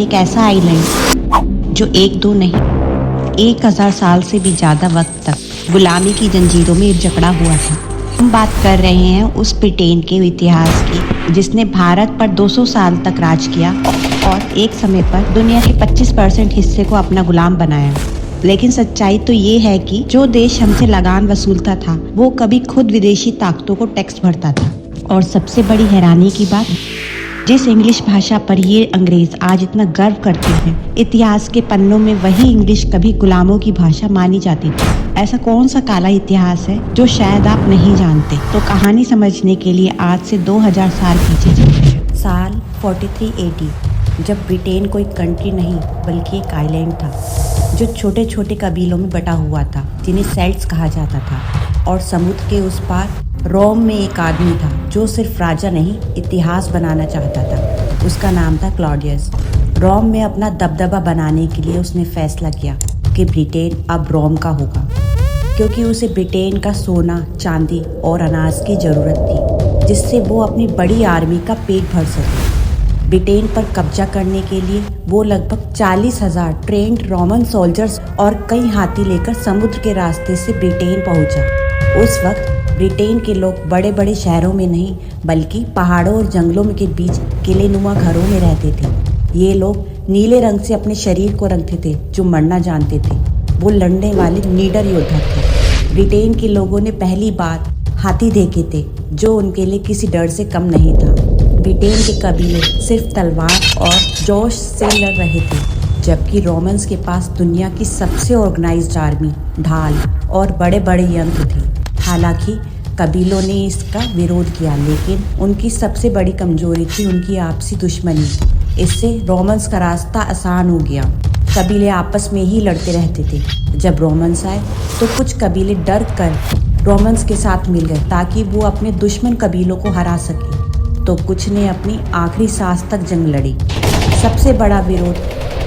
एक ऐसा आइलैंड जो एक दो नहीं 1000 साल से भी ज़्यादा वक्त तक गुलामी की जंजीरों में जकड़ा हुआ था। हम बात कर रहे हैं उस ब्रिटेन के इतिहास की जिसने भारत पर 200 साल तक राज किया और एक समय पर दुनिया के 25% हिस्से को अपना गुलाम बनाया। लेकिन सच्चाई तो ये है कि जो देश हमसे लगान वसूलता था वो कभी खुद विदेशी ताकतों को टैक्स भरता था। और सबसे बड़ी हैरानी की बात, जिस इंग्लिश भाषा पर ये अंग्रेज आज इतना गर्व करते हैं, इतिहास के पन्नों में वही इंग्लिश कभी गुलामों की भाषा मानी जाती थी। ऐसा कौन सा काला इतिहास है जो शायद आप नहीं जानते? तो कहानी समझने के लिए आज से 2000 साल पीछे चलते हैं। साल 43 AD, जब ब्रिटेन कोई कंट्री नहीं बल्कि एक आइलैंड था जो छोटे छोटे कबीलों में बटा हुआ था, जिन्हें सेल्ट्स कहा जाता था। और समुद्र के उस पार रोम में एक आदमी था जो सिर्फ राजा नहीं, इतिहास बनाना चाहता था। उसका नाम था क्लॉडियस। रोम में अपना दबदबा बनाने के लिए उसने फैसला किया कि ब्रिटेन अब रोम का होगा, क्योंकि उसे ब्रिटेन का सोना, चांदी और अनाज की ज़रूरत थी, जिससे वो अपनी बड़ी आर्मी का पेट भर सके। ब्रिटेन पर कब्जा करने के लिए वो लगभग 40,000 ट्रेंड रोमन सोल्जर्स और कई हाथी लेकर समुद्र के रास्ते से ब्रिटेन पहुंचा। उस वक्त ब्रिटेन के लोग बड़े बड़े शहरों में नहीं बल्कि पहाड़ों और जंगलों के बीच किलेनुमा घरों में रहते थे। ये लोग नीले रंग से अपने शरीर को रंगते थे जो मरना जानते थे। वो लड़ने वाले निडर योद्धा थे। ब्रिटेन के लोगों ने पहली बार हाथी देखे थे जो उनके लिए किसी डर से कम नहीं था। ब्रिटेन के कबीले सिर्फ तलवार और जोश से लड़ रहे थे, जबकि रोमन्स के पास दुनिया की सबसे ऑर्गेनाइज्ड आर्मी, ढाल और बड़े बड़े यंत्र थे। हालांकि कबीलों ने इसका विरोध किया, लेकिन उनकी सबसे बड़ी कमजोरी थी उनकी आपसी दुश्मनी। इससे रोमन्स का रास्ता आसान हो गया। कबीले आपस में ही लड़ते रहते थे। जब रोमन्स आए तो कुछ कबीले डर कर रोमन्स के साथ मिल गए ताकि वो अपने दुश्मन कबीलों को हरा सके। तो कुछ ने अपनी आखिरी सांस तक जंग लड़ी। सबसे बड़ा विरोध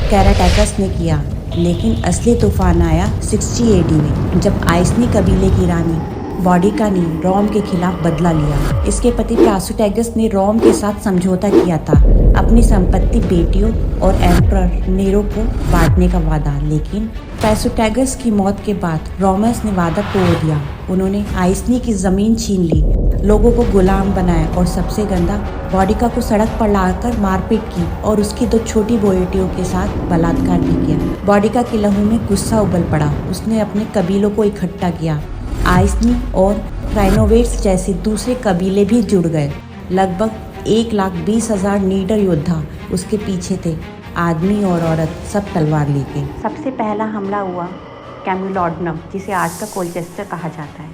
कैराटैकस ने किया, लेकिन असली तूफान आया 60 AD में, जब आइसनी कबीले की रानी बॉडिका ने रोम के खिलाफ बदला लिया। इसके पति प्रासुटैगस ने रोम के साथ समझौता किया था, अपनी संपत्ति, बेटियों और एम्परर नीरो को बांटने का वादा। लेकिन प्रासुटैगस की मौत के बाद रोमन्स ने वादा तोड़ दिया। उन्होंने आइसनी की जमीन छीन ली, लोगों को गुलाम बनाया और सबसे गंदा, बॉडिका को सड़क पर लाकर मारपीट की और उसकी 2 छोटी बेटियों के साथ बलात्कार भी किया। बॉडिका के लहू में गुस्सा उबल पड़ा। उसने अपने कबीलों को इकट्ठा किया। आइसनी और ट्राइनोवेट्स जैसे दूसरे कबीले भी जुड़ गए। लगभग 1,20,000 नीडर योद्धा उसके पीछे थे, आदमी और औरत, सब तलवार लेके। सबसे पहला हमला हुआ कैमुलॉडनम, जिसे आज का कोलचेस्टर कहा जाता है।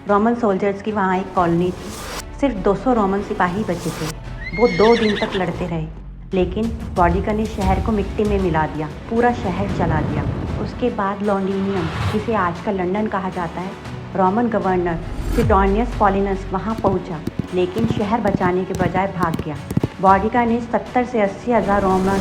रोमन सोल्जर्स की वहाँ एक कॉलोनी थी। सिर्फ 200 रोमन सिपाही बचे थे। वो 2 दिन तक लड़ते रहे, लेकिन बॉडिका ने शहर को मिट्टी में मिला दिया, पूरा शहर जला दिया। उसके बाद लॉन्डिनियम, जिसे आज का लंदन कहा जाता है, रोमन गवर्नर सिडोनियस पॉलिनस वहाँ पहुँचा, लेकिन शहर बचाने के बजाय भाग गया। बॉडिका ने 70 से 80,000 रोमन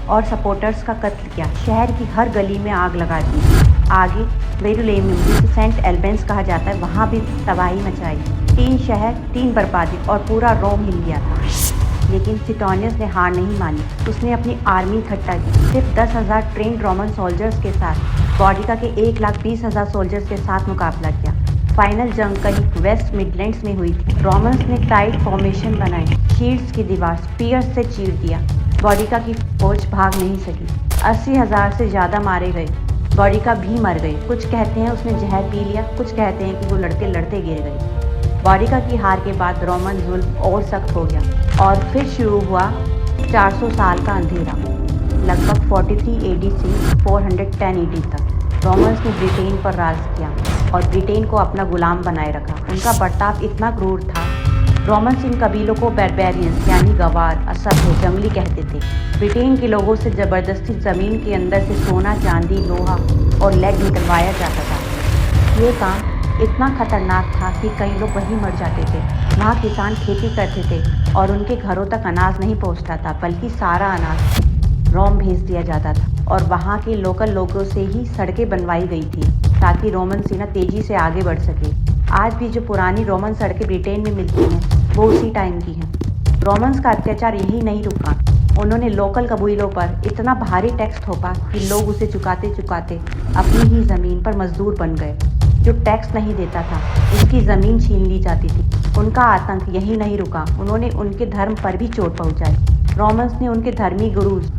और सपोर्टर्स का कत्ल किया। शहर की हर गली में आग लगा दी। आगे वेरुलेमियम, जिसे सेंट एल्बेंस कहा जाता है, वहाँ भी तबाही मचाई। 3 शहर, 3 बर्बादी और पूरा रोम हिल गया था। लेकिन सिडोनियस ने हार नहीं मानी। उसने अपनी आर्मी इकट्ठा की, सिर्फ 10,000 ट्रेंड रोमन सोल्जर्स के साथ बॉडिका के 1,20,000 सोल्जर्स के साथ मुकाबला किया। फाइनल जंग कहीं वेस्ट मिडलैंड्स में हुई थी। रोमन्स ने टाइट फॉर्मेशन बनाई, शील्ड्स की दीवार स्पीयर्स से चीर दिया। बॉडिका की फौज भाग नहीं सकी। 80,000 से ज़्यादा मारे गए। बॉडिका भी मर गई। कुछ कहते हैं उसने जहर पी लिया, कुछ कहते हैं कि वो लड़ते लड़ते गिर गई। बॉडिका की हार के बाद रोमन जुल्म और सख्त हो गया और फिर शुरू हुआ 400 साल का अंधेरा। लगभग 43 AD से 410 AD तक रोमन्स ने ब्रिटेन पर राज किया और ब्रिटेन को अपना गुलाम बनाए रखा। उनका बर्ताव इतना क्रूर था, रोमन्स इन कबीलों को बैरबेरियंस यानी गवार, असभ्य, जंगली कहते थे। ब्रिटेन के लोगों से ज़बरदस्ती ज़मीन के अंदर से सोना, चांदी, लोहा और लेड निकलवाया जाता था। ये काम इतना खतरनाक था कि कई लोग वहीं मर जाते थे। वहाँ किसान खेती करते थे और उनके घरों तक अनाज नहीं पहुँचता था, बल्कि सारा अनाज रोम भेज दिया जाता था। और वहाँ के लोकल लोगों से ही सड़कें बनवाई गई थी ताकि रोमन सेना तेज़ी से आगे बढ़ सके। आज भी जो पुरानी रोमन सड़कें ब्रिटेन में मिलती हैं वो उसी टाइम की हैं। रोमन्स का अत्याचार यही नहीं रुका। उन्होंने लोकल कबीलों पर इतना भारी टैक्स थोपा कि लोग उसे चुकाते चुकाते अपनी ही ज़मीन पर मजदूर बन गए। जो टैक्स नहीं देता था उसकी ज़मीन छीन ली जाती थी। उनका आतंक यही नहीं रुका, उन्होंने उनके धर्म पर भी चोट पहुंचाई। रोमन्स ने उनके धर्मी गुरुज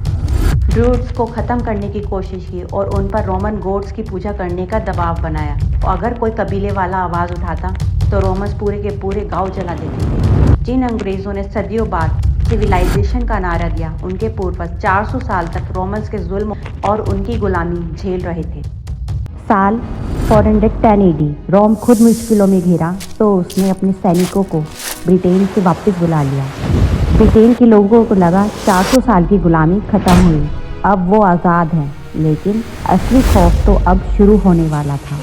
ड्रूड्स को ख़त्म करने की कोशिश की और उन पर रोमन गॉड्स की पूजा करने का दबाव बनाया। अगर कोई कबीले वाला आवाज़ उठाता तो रोमन्स पूरे के पूरे गांव जला देते थे। जिन अंग्रेज़ों ने सदियों बाद सिविलाइजेशन का नारा दिया, उनके पूर्वज 400 साल तक रोमन्स के जुल्म और उनकी गुलामी झेल रहे थे। साल 410 AD रोम खुद मुश्किलों में घिरा तो उसने अपने सैनिकों को ब्रिटेन से वापस बुला लिया। ब्रिटेन के लोगों को लगा 400 साल की गुलामी खत्म हुई, अब वो आज़ाद हैं, लेकिन असली खौफ तो अब शुरू होने वाला था।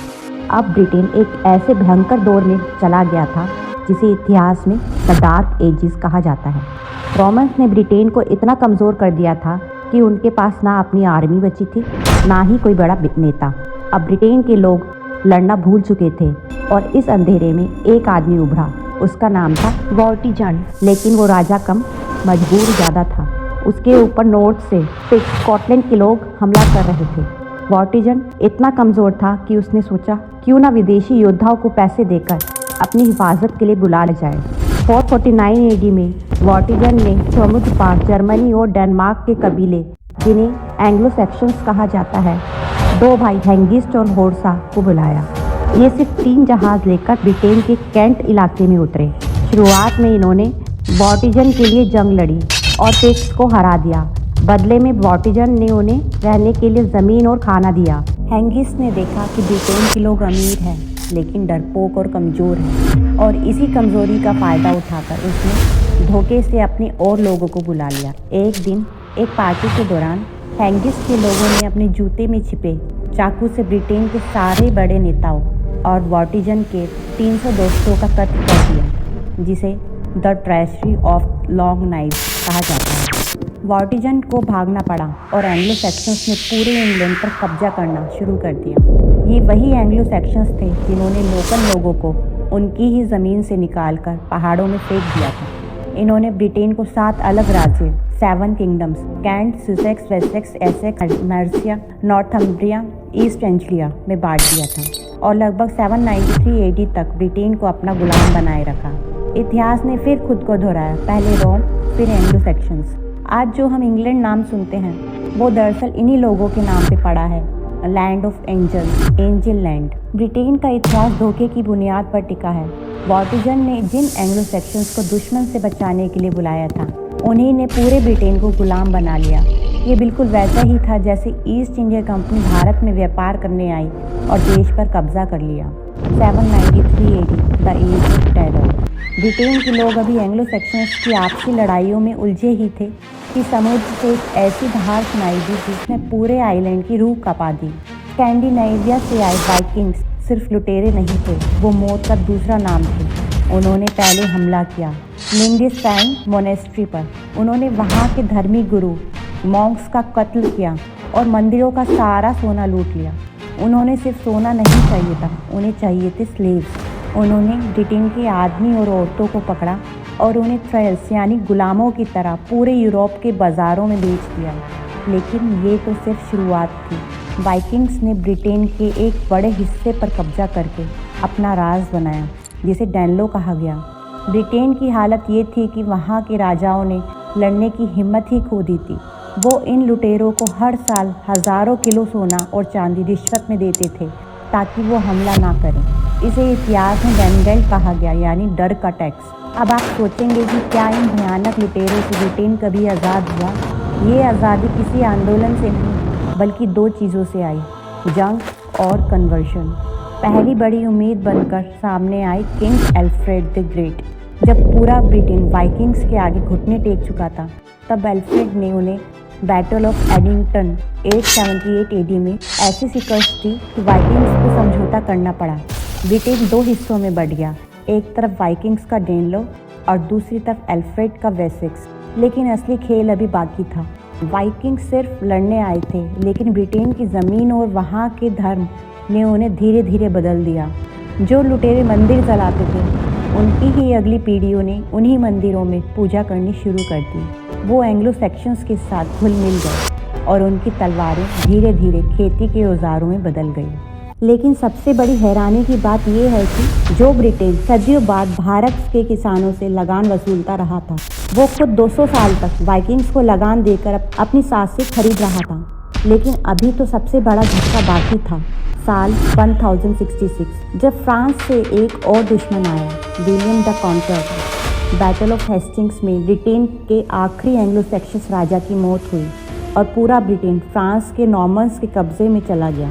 अब ब्रिटेन एक ऐसे भयंकर दौर में चला गया था जिसे इतिहास में द डार्क एजेस कहा जाता है। रोमन्स ने ब्रिटेन को इतना कमज़ोर कर दिया था कि उनके पास ना अपनी आर्मी बची थी, ना ही कोई बड़ा नेता। अब ब्रिटेन के लोग लड़ना भूल चुके थे और इस अंधेरे में एक आदमी उभरा। उसका नाम था वॉर्टिजन, लेकिन वो राजा कम मजबूर ज़्यादा था। उसके ऊपर नॉर्थ से स्कॉटलैंड के लोग हमला कर रहे थे। वॉर्टिजन इतना कमज़ोर था कि उसने सोचा क्यों ना विदेशी योद्धाओं को पैसे देकर अपनी हिफाजत के लिए बुला जाए। 449 AD में वॉर्टिजन ने समुद्र पार जर्मनी और डेनमार्क के कबीले, जिन्हें एंग्लो सैक्सन्स कहा जाता है, दो भाई हेंगिस्ट और होर्सा को बुलाया। ये सिर्फ 3 जहाज़ लेकर ब्रिटेन के कैंट इलाके में उतरे। शुरुआत में इन्होंने वॉर्टिजन के लिए जंग लड़ी और पिक्स को हरा दिया। बदले में वॉर्टिजन ने उन्हें रहने के लिए ज़मीन और खाना दिया। हेंगिस ने देखा कि ब्रिटेन के लोग अमीर हैं लेकिन डरपोक और कमज़ोर हैं, और इसी कमज़ोरी का फ़ायदा उठाकर उसने धोखे से अपने और लोगों को बुला लिया। एक दिन एक पार्टी के दौरान हेंगिस के लोगों ने अपने जूते में छिपे चाकू से ब्रिटेन के सारे बड़े नेताओं और वॉर्टिजन के 300 दोस्तों का कत्ल कर दिया, जिसे the treasury of long night कहा जाता है। वॉर्टिजन को भागना पड़ा और एंग्लो सैक्सन्स ने पूरे इंग्लैंड पर कब्जा करना शुरू कर दिया। ये वही एंग्लो सैक्सन्स थे जिन्होंने लोकल लोगों को उनकी ही ज़मीन से निकालकर पहाड़ों में फेंक दिया था। इन्होंने ब्रिटेन को 7 अलग राज्य, 7 kingdoms, Kent, Sussex, Wessex, Essex, Mercia, Northumbria, East Anglia में बांट दिया था और लगभग 793 AD तक ब्रिटेन को अपना गुलाम बनाए रखा। इतिहास ने फिर खुद को दोहराया, पहले रोम फिर एंग्लो सैक्सन्स। आज जो हम इंग्लैंड नाम सुनते हैं वो दरअसल इन्हीं लोगों के नाम पे पड़ा है, land of angels, angel land. Britain का इतिहास धोखे की बुनियाद पर टिका है। वॉर्टिजन ने जिन एंग्लो सैक्सन्स को दुश्मन से बचाने के लिए बुलाया था, उन्हीं ने पूरे ब्रिटेन को गुलाम बना लिया। ये बिल्कुल वैसा ही था जैसे ईस्ट इंडिया कंपनी भारत में व्यापार करने आई और देश पर कब्जा कर लिया। 793 AD, the age of terror. Britain के लोग अभी एंग्लो सैक्सन्स की आपसी लड़ाइयों में उलझे ही थे कि समुद्र से एक ऐसी धार सुनाई दी जिसने पूरे आइलैंड की रूह कपा दी। स्कैंडिनेविया से आए वाइकिंग्स सिर्फ लुटेरे नहीं थे, वो मौत का दूसरा नाम थे। उन्होंने पहले हमला किया लिंडिस्टैन मोनेस्ट्री पर। उन्होंने वहाँ के धर्मी गुरु मॉन्क्स का कत्ल किया और मंदिरों का सारा सोना लूट लिया। उन्होंने सिर्फ सोना नहीं चाहिए था, उन्हें चाहिए थे स्लेव्स। उन्होंने ब्रिटेन के आदमी और औरतों को पकड़ा और उन्हें ट्रेल्स यानी गुलामों की तरह पूरे यूरोप के बाज़ारों में बेच दिया। लेकिन ये तो सिर्फ शुरुआत थी। वाइकिंग्स ने ब्रिटेन के एक बड़े हिस्से पर कब्जा करके अपना राज बनाया, जिसे डैनलो कहा गया। ब्रिटेन की हालत ये थी कि वहाँ के राजाओं ने लड़ने की हिम्मत ही खो दी थी। वो इन लुटेरों को हर साल हज़ारों किलो सोना और चांदी रिश्वत में देते थे ताकि वो हमला ना करें। इसे इतिहास में डेनगेल कहा गया, यानी डर का टैक्स। अब आप सोचेंगे कि क्या इन भयानक लुटेरों से ब्रिटेन कभी आज़ाद हुआ? ये आज़ादी किसी आंदोलन से नहीं बल्कि 2 चीज़ों से आई, जंग और कन्वर्शन। पहली बड़ी उम्मीद बनकर सामने आई किंग एल्फ्रेड द ग्रेट। जब पूरा ब्रिटेन वाइकिंग्स के आगे घुटने टेक चुका था, तब एल्फ्रेड ने उन्हें बैटल ऑफ एडिंगटन 878 AD में ऐसी शिकस्त दी कि वाइकिंग्स को समझौता करना पड़ा। ब्रिटेन 2 हिस्सों में बढ़ गया, एक तरफ वाइकिंग्स का डेनलो और दूसरी तरफ एल्फ्रेड का वेसेक्स। लेकिन असली खेल अभी बाकी था। वाइकिंग्स सिर्फ लड़ने आए थे, लेकिन ब्रिटेन की ज़मीन और वहाँ के धर्म ने उन्हें धीरे धीरे बदल दिया। जो लुटेरे मंदिर जलाते थे, उनकी ही अगली पीढ़ियों ने उन्हीं मंदिरों में पूजा करनी शुरू कर दी। वो एंग्लो सेक्शंस के साथ घुल मिल गए और उनकी तलवारें धीरे धीरे खेती के औजारों में बदल गई। लेकिन सबसे बड़ी हैरानी की बात यह है कि जो ब्रिटेन सदियों बाद भारत के किसानों से लगान वसूलता रहा था, वो खुद 200 साल तक वाइकिंग्स को लगान देकर अपनी सासें खरीद रहा था। लेकिन अभी तो सबसे बड़ा झटका बाकी था। साल 1066 जब फ्रांस से एक और दुश्मन आया, William the conqueror. Battle of Hastings में ब्रिटेन के आखिरी एंग्लो सेक्शंस राजा की मौत हुई और पूरा ब्रिटेन फ्रांस के नॉर्मन्स के कब्जे में चला गया।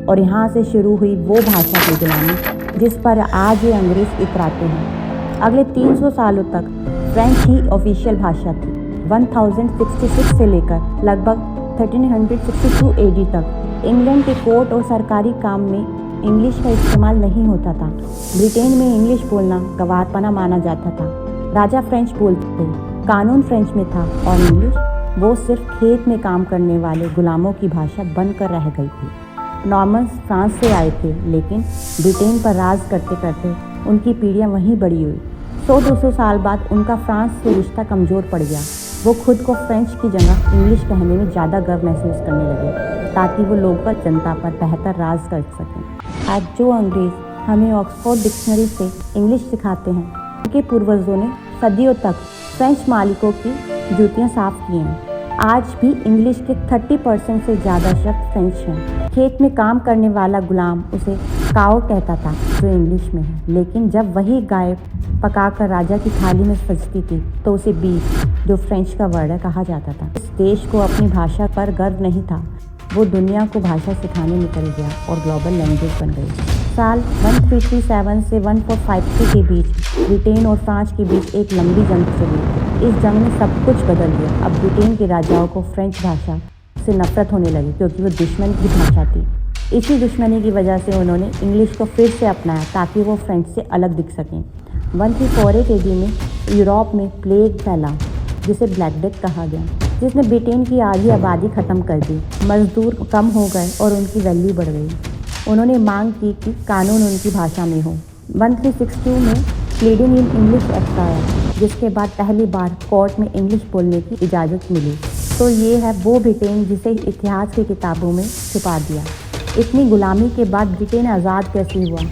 और यहाँ से शुरू हुई वो भाषा की गुलामी जिस पर आज ये अंग्रेज इतराते हैं। अगले 300 सालों तक फ्रेंच ही ऑफिशियल भाषा थी। 1066 से लेकर लगभग 1362 AD तक इंग्लैंड के कोर्ट और सरकारी काम में इंग्लिश का इस्तेमाल नहीं होता था। ब्रिटेन में इंग्लिश बोलना गंवारपना माना जाता था। राजा फ्रेंच बोलते थे, कानून फ्रेंच में था और इंग्लिश वो सिर्फ खेत में काम करने वाले गुलामों की भाषा बनकर रह गई थी। नॉर्मन्स फ्रांस से आए थे, लेकिन ब्रिटेन पर राज करते करते उनकी पीढ़ियां वहीं बड़ी हुई। 100-200 साल बाद उनका फ्रांस से रिश्ता कमज़ोर पड़ गया। वो खुद को फ्रेंच की जगह इंग्लिश कहने में ज़्यादा गर्व महसूस करने लगे ताकि वो लोकल जनता पर बेहतर राज कर सकें। आज जो अंग्रेज़ हमें ऑक्सफोर्ड डिक्शनरी से इंग्लिश सिखाते हैं, उनके पूर्वजों ने सदियों तक फ्रेंच मालिकों की जूतियाँ साफ की हैं। आज भी इंग्लिश के 30% से ज़्यादा शब्द फ्रेंच हैं। खेत में काम करने वाला गुलाम उसे काओ कहता था, जो इंग्लिश में है। लेकिन जब वही गाय पकाकर राजा की थाली में सजती थी तो उसे बीफ, जो फ्रेंच का वर्ड है, कहा जाता था। इस देश को अपनी भाषा पर गर्व नहीं था। वो दुनिया को भाषा सिखाने निकल गया और ग्लोबल लैंग्वेज बन गई। साल 1337 से 1453 के बीच ब्रिटेन और फ्रांस के बीच एक लंबी जंग चली। इस जंग में सब कुछ बदल गया। अब ब्रिटेन के राजाओं को फ्रेंच भाषा से नफरत होने लगी क्योंकि वो दुश्मन की भाषा थी। इसी दुश्मनी की वजह से उन्होंने इंग्लिश को फिर से अपनाया ताकि वो फ्रेंच से अलग दिख सकें। 1348 AD में यूरोप में प्लेग फैला, जिसे ब्लैक डेथ कहा गया, जिसने ब्रिटेन की आधी आबादी ख़त्म कर दी। मजदूर कम हो गए और उनकी वैल्यू बढ़ गई। उन्होंने मांग की कि कानून उनकी भाषा में हो। 1362 में प्लीडिंग इन इंग्लिश एक्ट आया, जिसके बाद पहली बार कोर्ट में इंग्लिश बोलने की इजाज़त मिली। तो ये है वो ब्रिटेन जिसे इतिहास की किताबों में छुपा दिया। इतनी गुलामी के बाद ब्रिटेन आज़ाद कैसे हुआ?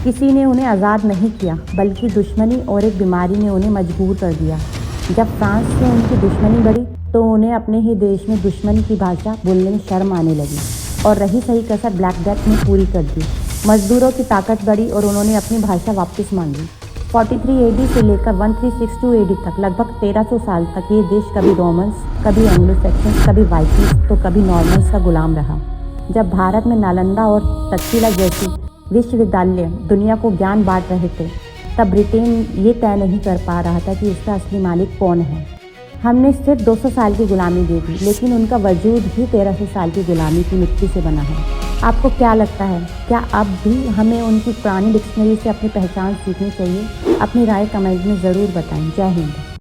किसी ने उन्हें आज़ाद नहीं किया, बल्कि दुश्मनी और एक बीमारी ने उन्हें मजबूर कर दिया। जब फ्रांस से उनकी दुश्मनी बढ़ी तो उन्हें अपने ही देश में दुश्मन की भाषा बोलने में शर्म आने लगी और रही सही कसर ब्लैक डेथ ने पूरी कर दी। मजदूरों की ताकत बढ़ी और उन्होंने अपनी भाषा वापस मांगी। 43 AD से लेकर 1362 AD तक लगभग 1300 साल तक ये देश कभी रोमन्स, कभी एंग्लो सेक्शंस, कभी वाइकिंग्स तो कभी नॉर्मन्स का गुलाम रहा। जब भारत में नालंदा और तक्षशिला जैसी विश्वविद्यालय दुनिया को ज्ञान बांट रहे थे, तब ब्रिटेन ये तय नहीं कर पा रहा था कि इसका असली मालिक कौन है। हमने सिर्फ 200 साल की गुलामी दे दी, लेकिन उनका वजूद ही 1300 साल की गुलामी की मिट्टी से बना है। आपको क्या लगता है, क्या अब भी हमें उनकी पुरानी डिक्शनरी से अपनी पहचान सीखनी चाहिए? अपनी राय कमेंट में ज़रूर बताएं। जय हिंद।